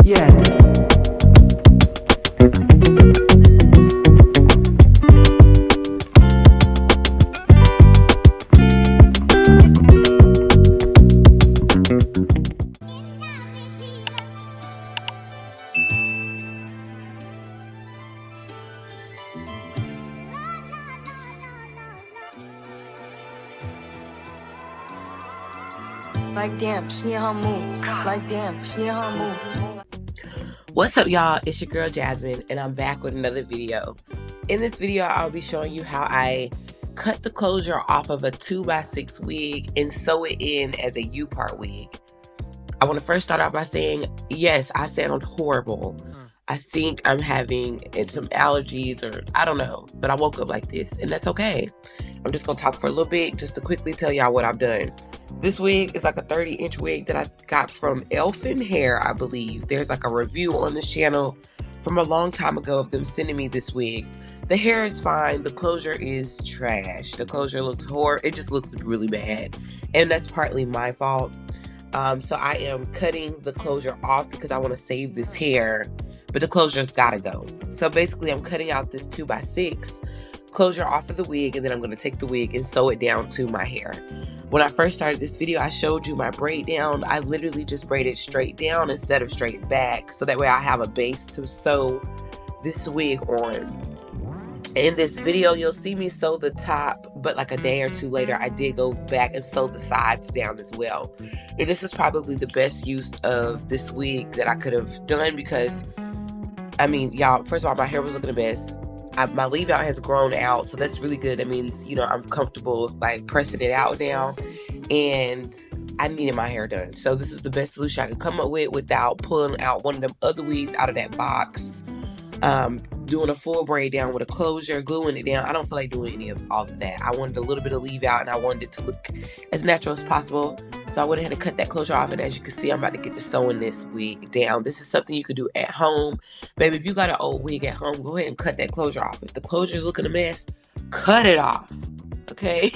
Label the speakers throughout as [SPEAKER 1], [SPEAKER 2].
[SPEAKER 1] Yeah.
[SPEAKER 2] Like damn, she in her mood. Like damn, she in her mood.
[SPEAKER 3] What's up, y'all? It's your girl Jasmine, and I'm back with another video. In this video, I'll be showing you how I cut the closure off of a 2x6 wig and sew it in as a U-part wig. I want to first start off by saying, yes, I sound horrible. I think I'm having some allergies or I don't know, but I woke up like this, and that's okay. I'm just going to talk for a little bit just to quickly tell y'all what I've done. This wig is like a 30-inch wig that I got from Elfin Hair, I believe. There's like a review on this channel from a long time ago of them sending me this wig. The hair is fine. The closure is trash. The closure looks horrible. It just looks really bad. And that's partly my fault. So I am cutting the closure off because I want to save this hair, but the closure's gotta go. So basically I'm cutting out this 2x6 closure off of the wig, and then I'm going to take the wig and sew it down to my hair. When I first started this video, I showed you my braid down. I literally just braided straight down instead of straight back, so that way I have a base to sew this wig on. In this video, you'll see me sew the top, but like a day or two later, I did go back and sew the sides down as well. And this is probably the best use of this wig that I could have done because, I mean, y'all, first of all, my hair was looking a mess. My leave out has grown out, so that's really good. That means, you know, I'm comfortable like pressing it out now, and I needed my hair done. So this is the best solution I could come up with without pulling out one of them other wigs out of that box. Doing a full braid down with a closure, gluing it down. I don't feel like doing any of all of that. I wanted a little bit of leave out, and I wanted it to look as natural as possible. So I went ahead and cut that closure off, and as you can see, I'm about to get to sewing this wig down. This is something you could do at home. Baby, if you got an old wig at home, go ahead and cut that closure off. If the closure is looking a mess, cut it off, okay?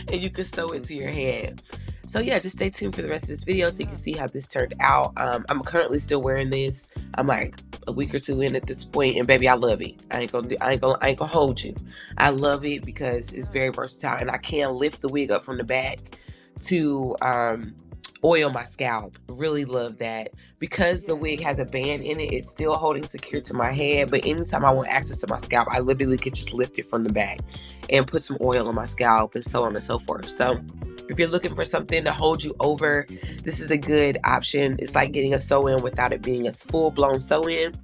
[SPEAKER 3] And you can sew it to your head. So yeah, just stay tuned for the rest of this video so you can see how this turned out. I'm currently still wearing this. I'm like a week or two in at this point, and baby, I love it. I ain't gonna hold you. I love it because it's very versatile, and I can lift the wig up from the back to oil my scalp. Really love that. Because the wig has a band in it, it's still holding secure to my head, but anytime I want access to my scalp, I literally could just lift it from the back and put some oil on my scalp and so on and so forth. So if you're looking for something to hold you over, this is a good option. It's like getting a sew-in without it being a full-blown sew-in.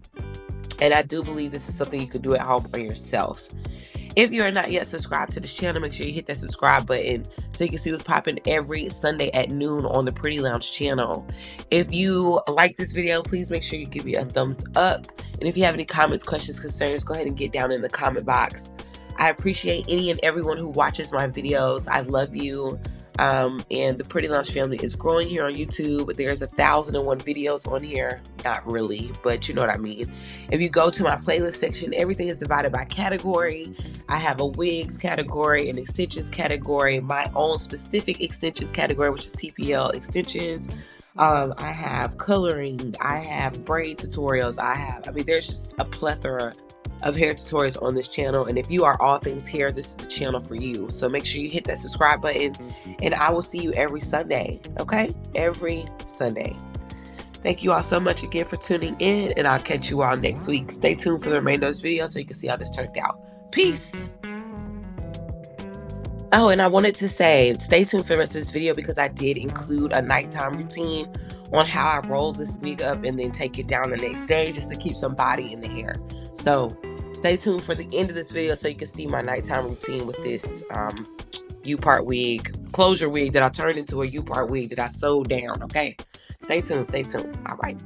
[SPEAKER 3] And I do believe this is something you could do at home for yourself. If you are not yet subscribed to this channel, make sure you hit that subscribe button so you can see what's popping every Sunday at noon on the Pretty Lounge channel. If you like this video, please make sure you give me a thumbs up. And if you have any comments, questions, concerns, go ahead and get down in the comment box. I appreciate any and everyone who watches my videos. I love you. And the Pretty Lounge family is growing here on YouTube. There's 1,001 videos on here. Not really, but you know what I mean. If you go to my playlist section, everything is divided by category. I have a wigs category, an extensions category, my own specific extensions category, which is TPL extensions. I have coloring, I have braid tutorials, I mean, there's just a plethora of hair tutorials on this channel, and if you are all things hair, this is the channel for you. So make sure you hit that subscribe button, and I will see you every Sunday, okay? Every Sunday. Thank you all so much again for tuning in, and I'll catch you all next week. Stay tuned for the remainder of this video so you can see how this turned out. Peace! Oh, and I wanted to say, stay tuned for the rest of this video because I did include a nighttime routine on how I roll this wig up and then take it down the next day just to keep some body in the hair. So stay tuned for the end of this video so you can see my nighttime routine with this U-part wig, closure wig that I turned into a U-part wig that I sewed down, okay? Stay tuned, stay tuned. All right.